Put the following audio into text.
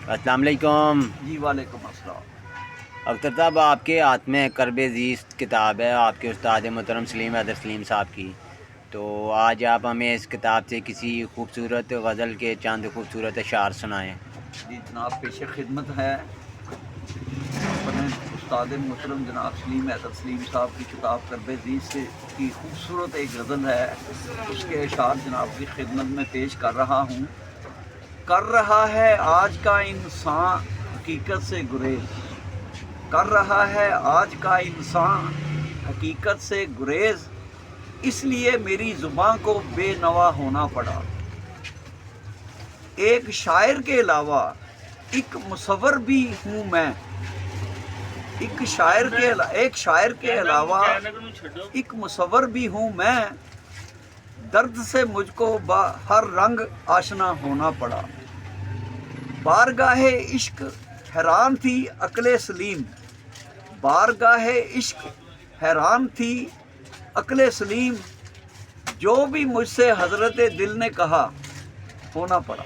अस्सलाम वालेकुम। जी वालेकुम अस्सलाम। अख्तर साहब, आपके हाथ में कर्ब ज़ीस्त किताब है, आपके उस्ताद मोहतरम सलीम हैदर सलीम साहब की। तो आज आप हमें इस किताब से किसी खूबसूरत गज़ल के चंद खूबसूरत अशार सुनाएं। जी जनाब, पेश खिदमत है अपने उस्ताद मोहतरम जनाब सलीम हैदर सलीम साहब की किताब कर्ब ज़ीस्त की खूबसूरत एक गज़ल है, उसके अशार जनाब की खिदमत में पेश कर रहा हूँ। कर रहा है आज का इंसान हकीकत से गुरेज, कर रहा है आज का इंसान हकीकत से गुरेज, इसलिए मेरी ज़ुबान को बेनवा होना पड़ा। एक शायर के अलावा एक मुसव्विर भी हूँ मैं, एक शायर के अलावा एक मुसव्विर भी हूँ मैं, दर्द से मुझको हर रंग आशना होना पड़ा। बारगाहे इश्क हैरान थी अक्ले सलीम, बारगाहे इश्क हैरान थी अक्ले सलीम, जो भी मुझसे हजरत दिल ने कहा होना पड़ा।